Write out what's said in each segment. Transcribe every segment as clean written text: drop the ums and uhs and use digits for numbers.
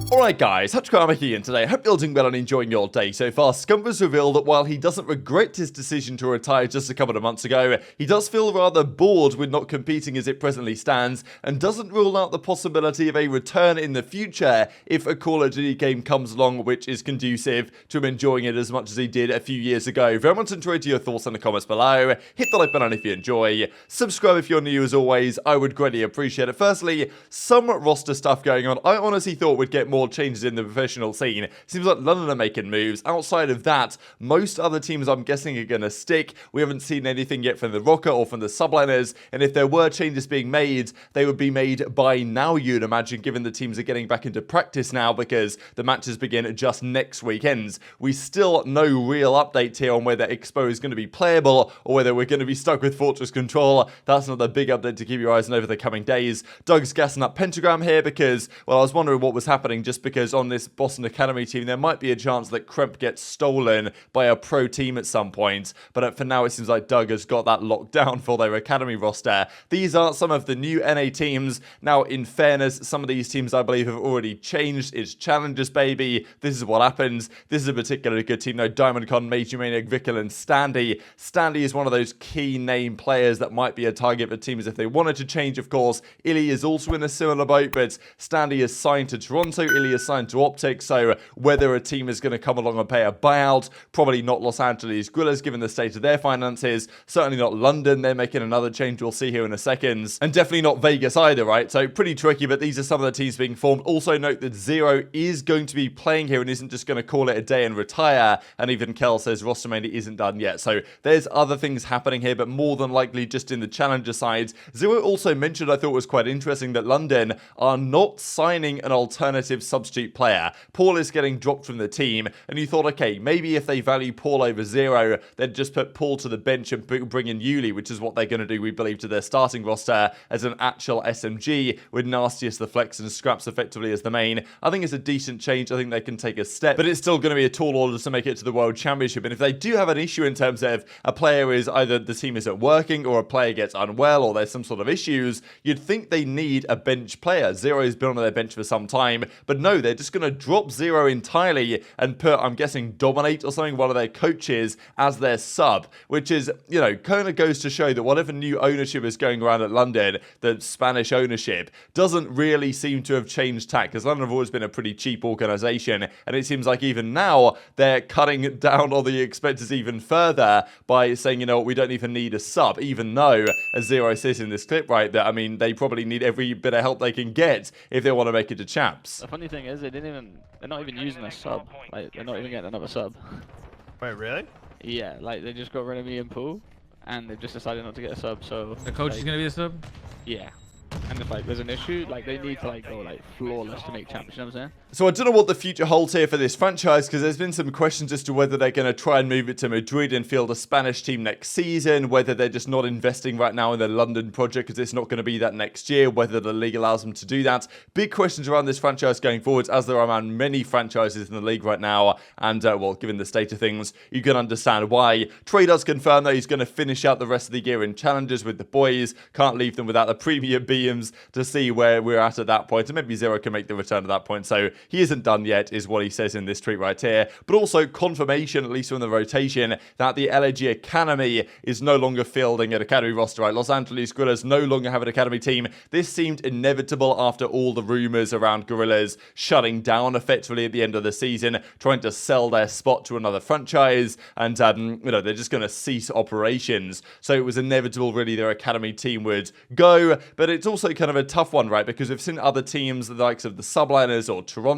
Alright guys, Hutchkarma here, and today I hope you're doing well and enjoying your day so far. Scump has revealed that while he doesn't regret his decision to retire just a couple of months ago, he does feel rather bored with not competing as it presently stands, and doesn't rule out the possibility of a return in the future if a Call of Duty game comes along which is conducive to him enjoying it as much as he did a few years ago. Very much enjoyed your thoughts in the comments below. Hit the like button if you enjoy. Subscribe if you're new as always, I would greatly appreciate it. Firstly, some roster stuff going on. I honestly thought we'd get more changes in the professional scene. Seems like London are making moves. Outside of that, most other teams I'm guessing are going to stick. We haven't seen anything yet from the Rocket or from the Subliners, and if there were changes being made, they would be made by now, you'd imagine, given the teams are getting back into practice now because the matches begin just next weekend. We still no real update here on whether Expo is going to be playable or whether we're going to be stuck with Fortress Control. That's another big update to keep your eyes on over the coming days. Doug's gassing up Pentagram here because, well, I was wondering what was happening just because on this Boston Academy team, there might be a chance that Kremp gets stolen by a pro team at some point. But for now, it seems like Doug has got that locked down for their Academy roster. These are some of the new NA teams. Now, in fairness, some of these teams, I believe, have already changed. It's Challengers, baby. This is what happens. This is a particularly good team. No, Diamondcon, Major Maniac, Vikil, and Standy. Standy is one of those key name players that might be a target for teams if they wanted to change, of course. Illy is also in a similar boat, but Standy is signed to Toronto. Illy is signed to Optic, so whether a team is going to come along and pay a buyout, probably not Los Angeles Guerrillas given the state of their finances, certainly not London, they're making another change we'll see here in a second, and definitely not Vegas either, right? So pretty tricky, but these are some of the teams being formed. Also note that Zero is going to be playing here and isn't just going to call it a day and retire, and even Kel says roster mainly isn't done yet, so there's other things happening here, but more than likely just in the Challenger side. Zero also mentioned, I thought was quite interesting, that London are not signing an alternative substitute player. Paul is getting dropped from the team, and you thought, okay, maybe if they value Paul over Zero, they'd just put Paul to the bench and bring in Yuli, which is what they're going to do, we believe, to their starting roster as an actual SMG, with Nasty as the flex and Scraps effectively as the main. I think it's a decent change. I think they can take a step, but it's still going to be a tall order to make it to the World Championship, and if they do have an issue in terms of a player is either the team isn't working or a player gets unwell or there's some sort of issues, you'd think they need a bench player. Zero has been on their bench for some time, but no, they're just going to drop Zero entirely and put, I'm guessing, Dominate or something, one of their coaches, as their sub, which is, you know, kind of goes to show that whatever new ownership is going around at London, the Spanish ownership, doesn't really seem to have changed tack, because London have always been a pretty cheap organisation, and it seems like even now they're cutting down on the expenses even further by saying, you know what, we don't even need a sub, even though, as Zero says in this clip, right, that, I mean, they probably need every bit of help they can get if they want to make it to champs. The funny thing is, they're not even using a sub. Like, they're not even getting another sub. Wait, really? Yeah, like, they just got rid of me and Pool, and they've just decided not to get a sub, so... The coach like, is going to be the sub? Yeah. And if, like, there's an issue, like, they need to, like, go, like, flawless to make champs, you know what I'm saying? So I don't know what the future holds here for this franchise, because there's been some questions as to whether they're going to try and move it to Madrid and field a Spanish team next season, whether they're just not investing right now in the London project because it's not going to be that next year, whether the league allows them to do that. Big questions around this franchise going forwards, as there are around many franchises in the league right now, and, well, given the state of things, you can understand why. Trey does confirm that he's going to finish out the rest of the year in Challengers with the boys. Can't leave them without the premium BMs to see where we're at that point, and maybe Zero can make the return at that point, so he isn't done yet, is what he says in this tweet right here. But also confirmation, at least from the rotation, that the LAG Academy is no longer fielding an Academy roster, right? Los Angeles Guerrillas no longer have an Academy team. This seemed inevitable after all the rumors around Guerrillas shutting down effectively at the end of the season, trying to sell their spot to another franchise, and, you know, they're just going to cease operations. So it was inevitable, really, their Academy team would go, but it's also kind of a tough one, right? Because we've seen other teams, the likes of the Subliners or Toronto,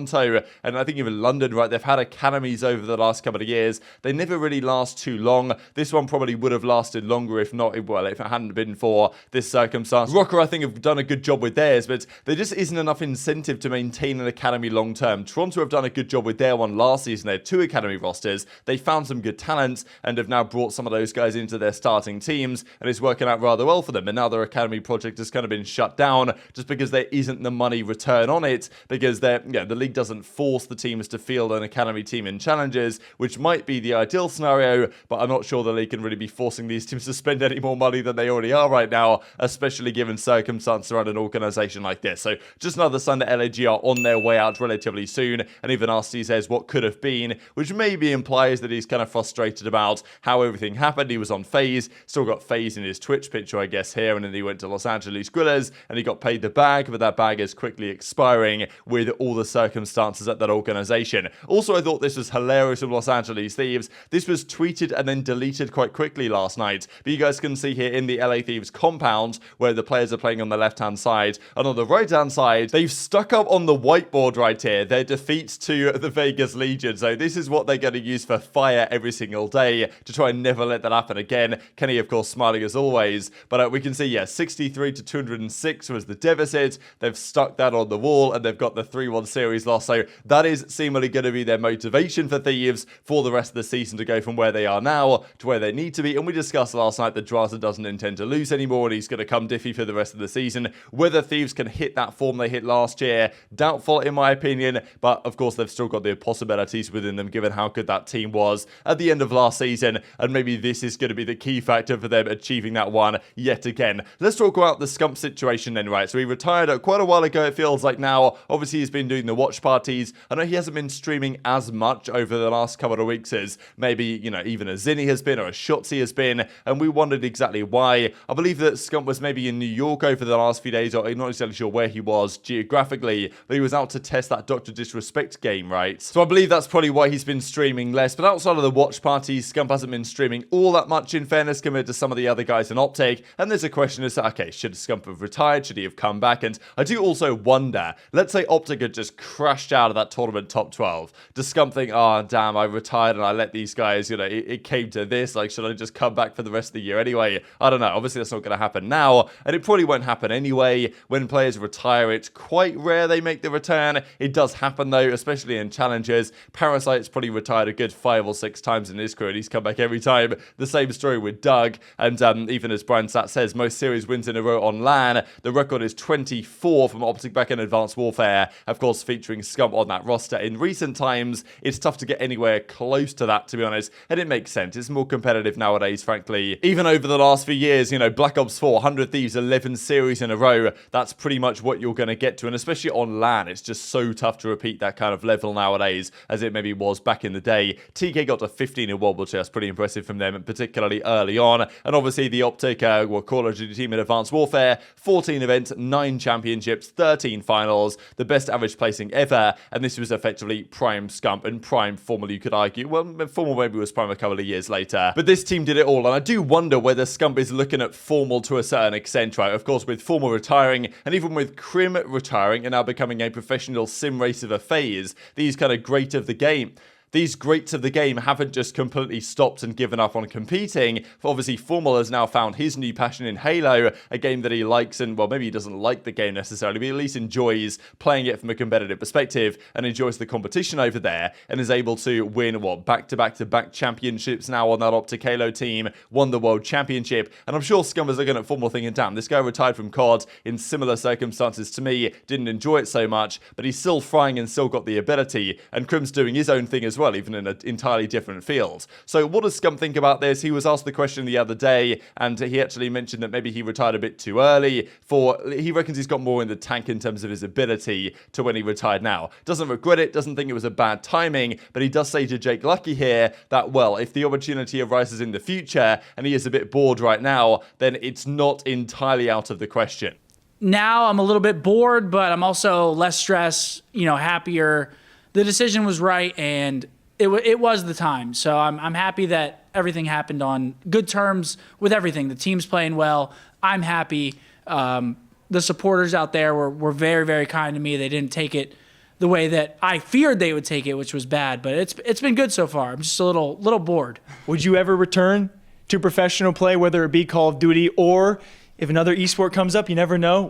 and I think even London, right? They've had academies over the last couple of years. They never really last too long. This one probably would have lasted longer if not, well, if it hadn't been for this circumstance. Rocker, I think, have done a good job with theirs, but there just isn't enough incentive to maintain an academy long term. Toronto have done a good job with their one last season. They had 2 academy rosters. They found some good talent and have now brought some of those guys into their starting teams, and it's working out rather well for them. And now their academy project has kind of been shut shut down just because there isn't the money return on it, because the league doesn't force the teams to field an academy team in challenges, which might be the ideal scenario, but I'm not sure the league can really be forcing these teams to spend any more money than they already are right now, especially given circumstances around an organization like this. So just another sign that LAG are on their way out relatively soon, and even RC says what could have been, which maybe implies that he's kind of frustrated about how everything happened. He was on FaZe, still got FaZe in his Twitch picture, I guess, here, and then he went to Los Angeles Guerrillas, and he got paid the bag, but that bag is quickly expiring with all the circumstances at that organization. Also, I thought this was hilarious of Los Angeles Thieves. This was tweeted and then deleted quite quickly last night, but you guys can see here in the LA Thieves compound where the players are playing on the left-hand side, and on the right-hand side, they've stuck up on the whiteboard right here their defeats to the Vegas Legion. So this is what they're going to use for fire every single day to try and never let that happen again. Kenny, of course, smiling as always, but we can see, yeah, 63 to 206 was the deficit. They've stuck that on the wall, and they've got the 3-1 series loss. So that is seemingly going to be their motivation for Thieves for the rest of the season to go from where they are now to where they need to be. And we discussed last night that Drazah doesn't intend to lose anymore, and he's going to come diffy for the rest of the season. Whether Thieves can hit that form they hit last year, doubtful in my opinion, but of course they've still got the possibilities within them given how good that team was at the end of last season, and maybe this is going to be the key factor for them achieving that one yet again. Let's talk about the Scump situation then, right? So he retired quite a while ago, it feels like now. Obviously he's been doing the watch parties. I know he hasn't been streaming as much over the last couple of weeks as maybe, even a Zinni has been or a Shotzzy has been, and we wondered exactly why. I believe that Scump was maybe in New York over the last few days, or I'm not exactly sure where he was geographically, but he was out to test that Dr. Disrespect game, right? So I believe that's probably why he's been streaming less, but outside of the watch parties, Scump hasn't been streaming all that much in fairness compared to some of the other guys in Optic, and there's a question as to, okay, should Scump have retired? Should he have come back? And I do also wonder, let's say Optic had just crashed out of that tournament top 12. Does Scump think, oh, damn, I retired and I let these guys, it came to this, like, should I just come back for the rest of the year anyway? I don't know. Obviously, that's not going to happen now, and it probably won't happen anyway. When players retire, it's quite rare they make the return. It does happen, though, especially in challenges. Parasite's probably retired a good 5 or 6 times in his career, and he's come back every time. The same story with Doug, and even as Brian Sat says, most series wins in a row on LAN. The record is 24 from Optic back in Advanced Warfare, of course, featuring Scump on that roster. In recent times, it's tough to get anywhere close to that, to be honest, and it makes sense. It's more competitive nowadays, frankly. Even over the last few years, Black Ops 4, 100 Thieves, 11 series in a row, that's pretty much what you're going to get to, and especially on LAN, it's just so tough to repeat that kind of level nowadays as it maybe was back in the day. TK got to 15 in World War II, that's pretty impressive from them, particularly early on, and obviously the Optic Call of Duty team in Advanced Warfare, 14 events, 9 championships, 13 finals, the best average placing ever, and this was effectively Prime Scump, and Prime formerly, you could argue, well, formal maybe was Prime a couple of years later, but this team did it all, and I do wonder whether Scump is looking at formal to a certain extent, right? Of course, with formal retiring, and even with Crim retiring and now becoming a professional sim racer of a FaZe, these kind of great of the game. These greats of the game haven't just completely stopped and given up on competing. Obviously, Formal has now found his new passion in Halo, a game that he likes, and, well, maybe he doesn't like the game necessarily, but he at least enjoys playing it from a competitive perspective and enjoys the competition over there, and is able to win, back-to-back championships now on that Optic Halo team, won the World Championship, and I'm sure Scum is looking at Formal thinking, damn, this guy retired from COD in similar circumstances to me, didn't enjoy it so much, but he's still frying and still got the ability, and Crim's doing his own thing as well, even in an entirely different field. So what does Scum think about this? He was asked the question the other day, and he actually mentioned that maybe he retired a bit too early. He reckons he's got more in the tank in terms of his ability to when he retired now. Doesn't regret it, doesn't think it was a bad timing, but he does say to Jake Lucky here that, well, if the opportunity arises in the future, and he is a bit bored right now, then it's not entirely out of the question. Now I'm a little bit bored, but I'm also less stressed, happier. The decision was right, and it was the time. So I'm happy that everything happened on good terms with everything. The team's playing well. I'm happy. The supporters out there were very, very kind to me. They didn't take it the way that I feared they would take it, which was bad. But it's been good so far. I'm just a little bored. Would you ever return to professional play, whether it be Call of Duty or if another esport comes up? You never know.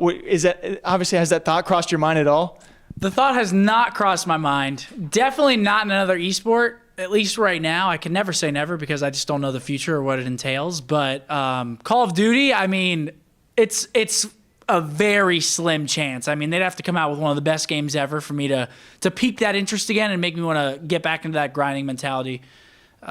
Obviously, has that thought crossed your mind at all? The thought has not crossed my mind. Definitely not in another esport, at least right now. I can never say never because I just don't know the future or what it entails. But Call of Duty, I mean, it's a very slim chance. I mean, they'd have to come out with one of the best games ever for me to pique that interest again and make me want to get back into that grinding mentality. So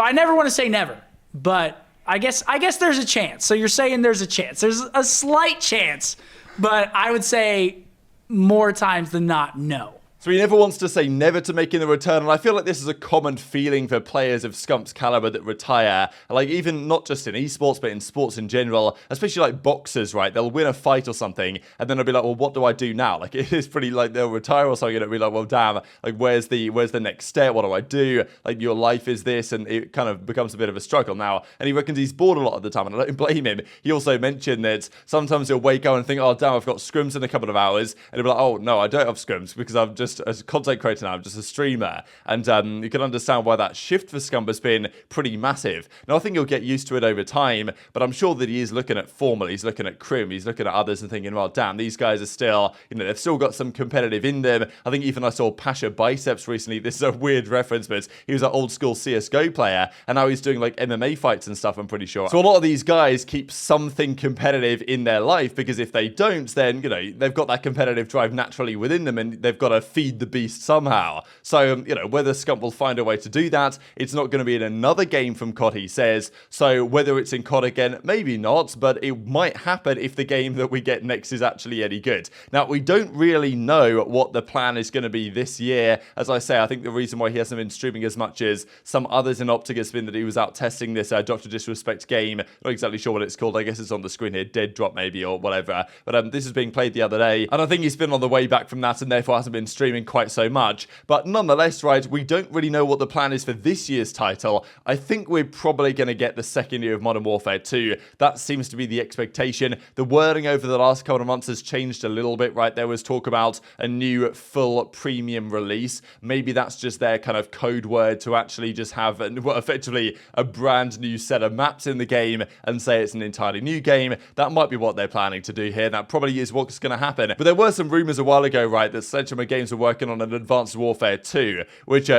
I never want to say never, but I guess there's a chance. So you're saying there's a chance. There's a slight chance, but I would say more times than not, no. So he never wants to say never to making the return, and I feel like this is a common feeling for players of Scump's caliber that retire. Like, even not just in esports, but in sports in general, especially like boxers, right? They'll win a fight or something, and then they'll be like, well, what do I do now? Like, it is pretty like they'll retire or something, and it'll be like, well, damn, like, where's the next step? What do I do? Like, your life is this, and it kind of becomes a bit of a struggle now. And he reckons he's bored a lot of the time, and I don't blame him. He also mentioned that sometimes he'll wake up and think, oh, damn, I've got scrims in a couple of hours, and he'll be like, oh, no, I don't have scrims because I'm just a content creator now, I'm just a streamer. And you can understand why that shift for Scump has been pretty massive. Now, I think he'll get used to it over time, but I'm sure that he is looking at Formal, he's looking at Crim, he's looking at others and thinking, well, damn, these guys are still, they've still got some competitive in them. I think even I saw Pasha Biceps recently. This is a weird reference, but he was an old school CSGO player, and now he's doing like MMA fights and stuff, I'm pretty sure. So a lot of these guys keep something competitive in their life, because if they don't, then, they've got that competitive drive naturally within them, and they've got to feed the beast somehow. So, whether Scump will find a way to do that, it's not going to be in another game from COD, he says. So whether it's in COD again, maybe not, but it might happen if the game that we get next is actually any good. Now, we don't really know what the plan is going to be this year. As I say, I think the reason why he hasn't been streaming as much as some others in Optic has been that he was out testing this Dr. Disrespect game. Not exactly sure what it's called. I guess it's on the screen here. Dead Drop maybe, or whatever. But this is being played the other day, and I think he's been on the way back from that and therefore hasn't been streaming quite so much. But nonetheless, right, we don't really know what the plan is for this year's title. I think we're probably going to get the second year of Modern Warfare 2. That seems to be the expectation. The wording over the last couple of months has changed a little bit, right? There was talk about a new full premium release. Maybe that's just their kind of code word to actually just have effectively a brand new set of maps in the game and say it's an entirely new game. That might be what they're planning to do here. That probably is what's going to happen. But there were some rumors a while ago, right, that Sledgehammer Games were working on an Advanced Warfare 2, which,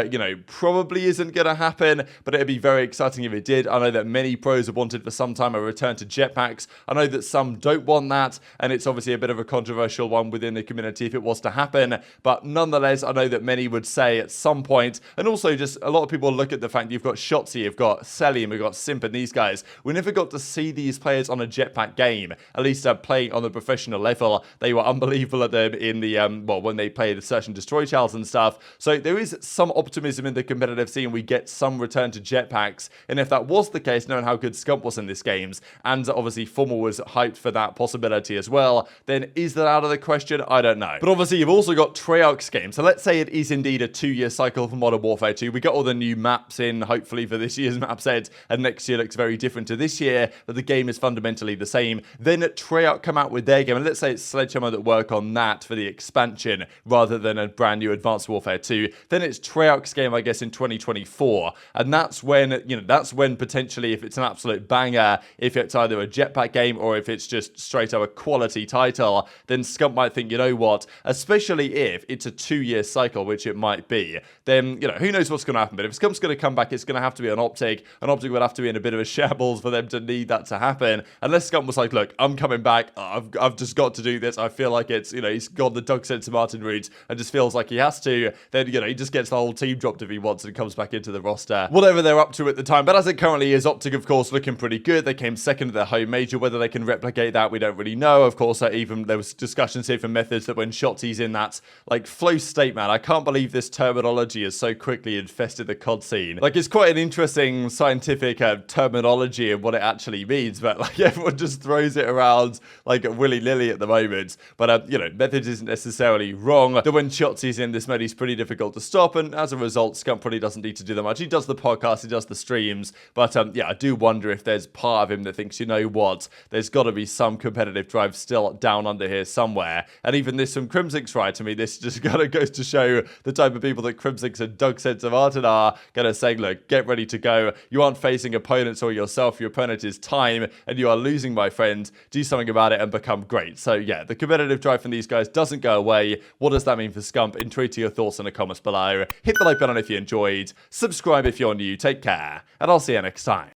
probably isn't going to happen, but it'd be very exciting if it did. I know that many pros have wanted for some time a return to jetpacks. I know that some don't want that, and it's obviously a bit of a controversial one within the community if it was to happen, but nonetheless, I know that many would say at some point, and also just a lot of people look at the fact you've got Shotzzy, you've got Selim, you've got Simp, and these guys. We never got to see these players on a jetpack game, at least playing on the professional level. They were unbelievable at them in the, when they played Search and Destroy trials and stuff. So there is some optimism in the competitive scene. We get some return to jetpacks, and if that was the case, knowing how good Scump was in this games, and obviously Formal was hyped for that possibility as well, then is that out of the question? I don't know. But obviously you've also got Treyarch's game. So let's say it is indeed a 2-year cycle for Modern Warfare 2. We got all the new maps in, hopefully, for this year's map set, and next year looks very different to this year, but the game is fundamentally the same. Then Treyarch come out with their game, and let's say it's Sledgehammer that work on that for the expansion rather than a brand new Advanced Warfare 2. Then it's Treyarch's game, I guess, in 2024, and that's when potentially, if it's an absolute banger, if it's either a jetpack game or if it's just straight up a quality title, then Scump might think, you know what, especially if it's a 2-year cycle, which it might be, then, who knows what's going to happen. But if Scump's going to come back, it's going to have to be an Optic. An Optic would have to be in a bit of a shambles for them to need that to happen, unless Scump was like, look, I'm coming back, I've just got to do this, I feel like it's, he's gone the Doug Sensor Martin route and just feels like he has to, then, he just gets the whole team dropped if he wants and comes back into the roster. Whatever they're up to at the time. But as it currently is, Optic, of course, looking pretty good. They came second at their home major. Whether they can replicate that, we don't really know. Of course, even there was discussions here from Methods that when Shotzi's in that, flow state, man, I can't believe this terminology has so quickly infested the COD scene. It's quite an interesting scientific terminology of what it actually means, but, everyone just throws it around, willy-nilly at the moment. But, Methods isn't necessarily wrong. That when Shotzi's in this mode, he's pretty difficult to stop, and as a result, Scump probably doesn't need to do that much. He does the podcast, he does the streams, but I do wonder if there's part of him that thinks, you know what, there's got to be some competitive drive still down under here somewhere. And even this from Crimsix, right, to me, this just kind of goes to show the type of people that Crimsix and Doug Sensor Martin are going to say, look, get ready to go. You aren't facing opponents or yourself. Your opponent is time, and you are losing, my friend. Do something about it and become great. So yeah, the competitive drive from these guys doesn't go away. What does that mean for Scump? Intrigue to your thoughts in the comments below. Hit the like button if you enjoyed. Subscribe if you're new. Take care, and I'll see you next time.